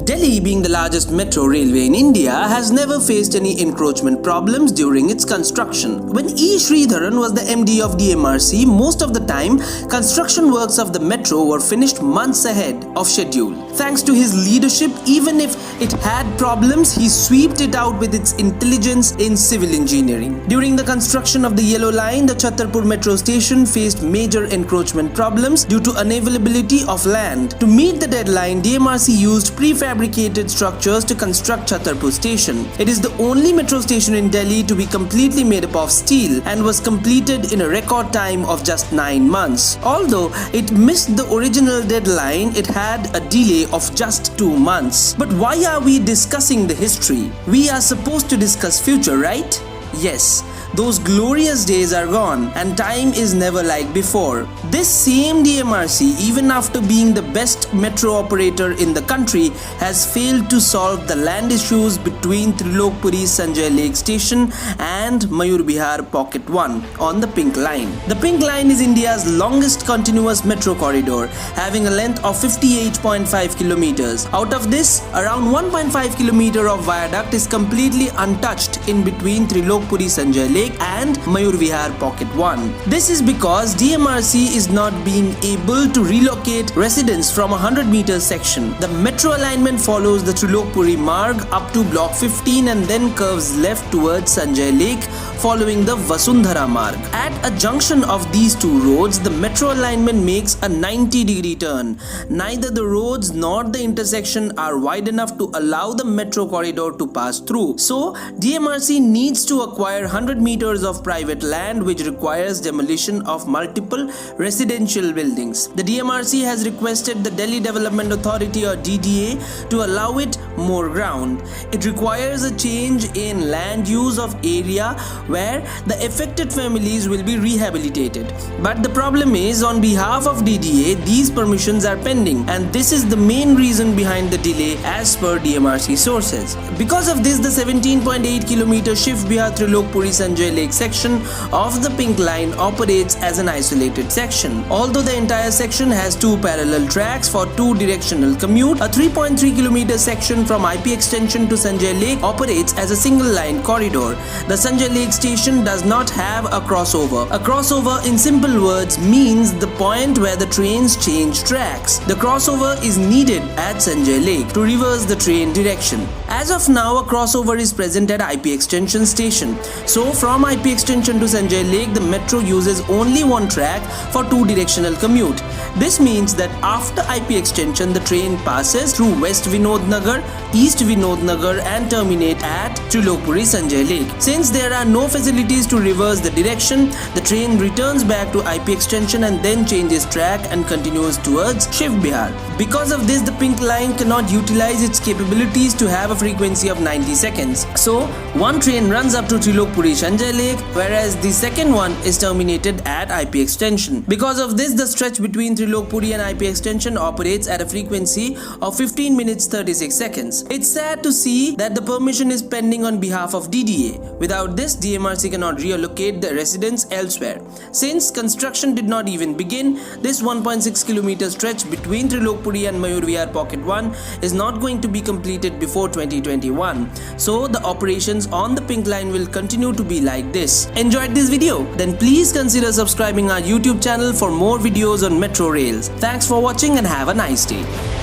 Delhi, being the largest metro railway in India, has never faced any encroachment problems during its construction. When E. Sridharan was the MD of DMRC, most of the time, construction works of the metro were finished months ahead of schedule. Thanks to his leadership, even if it had problems, he swept it out with its intelligence in civil engineering. During the construction of the Yellow Line, the Chhatarpur metro station faced major encroachment problems due to unavailability of land. To meet the deadline, DMRC used prefabricated structures to construct Chhatarpur station. It is the only metro station in Delhi to be completely made up of steel and was completed in a record time of just 9 months. Although it missed the original deadline, it had a delay of just 2 months. But why are we discussing the history? We are supposed to discuss future, right? Yes. Those glorious days are gone and time is never like before. This same DMRC, even after being the best metro operator in the country, has failed to solve the land issues between Trilokpuri Sanjay Lake Station and Mayur Vihar Pocket 1 on the Pink Line. The Pink Line is India's longest continuous metro corridor, having a length of 58.5 kilometers. Out of this, around 1.5 kilometer of viaduct is completely untouched in between Trilokpuri Sanjay Lake and Mayur Vihar Pocket 1. This is because DMRC is not being able to relocate residents from a 100-meter section. The metro alignment follows the Trilokpuri Marg up to block 15 and then curves left towards Sanjay Lake, following the Vasundhara Marg. At a junction of these two roads, the metro alignment makes a 90-degree turn. Neither the roads nor the intersection are wide enough to allow the metro corridor to pass through. So, DMRC needs to acquire 100 meters of private land, which requires demolition of multiple residential buildings. The DMRC has requested the Delhi Development Authority or DDA to allow it more ground. It requires a change in land use of area where the affected families will be rehabilitated. But the problem is, on behalf of DDA, these permissions are pending, and this is the main reason behind the delay as per DMRC sources. Because of this, the 17.8 kilometer Shiv Bihar Trilokpuri Sanjay Lake section of the Pink Line operates as an isolated section. Although the entire section has 2 parallel tracks for 2 directional commute, a 3.3 kilometer section from IP extension to Sanjay Lake operates as a single line corridor. The Sanjay Lake station does not have a crossover. A crossover, in simple words, means the point where the trains change tracks. The crossover is needed at Sanjay Lake to reverse the train direction. As of now, a crossover is present at IP extension station. So from IP extension to Sanjay Lake, the metro uses only one track for 2 directional commute. This means that after IP extension, the train passes through West Vinod Nagar, East Vinod Nagar and terminate at Trilokpuri Sanjay Lake. Since there are no facilities to reverse the direction, the train returns back to IP extension and then changes track and continues towards Shiv Bihar. Because of this, the Pink Line cannot utilize its capabilities to have a frequency of 90 seconds. So, one train runs up to Trilokpuri Sanjay Lake, whereas the second one is terminated at IP extension. Because of this, the stretch between Trilokpuri and IP extension operates at a frequency of 15 minutes 36 seconds. It's sad to see that the permission is pending on behalf of DDA. Without this, DMRC cannot reallocate the residents elsewhere. Since construction did not even begin, this 1.6 kilometer stretch between Trilokpuri and Mayur Vihar Pocket 1 is not going to be completed before 2021. So the operations on the Pink Line will continue to be like this. Enjoyed this video? Then please consider subscribing our YouTube channel for more videos on metro rails. Thanks for watching and have a nice day.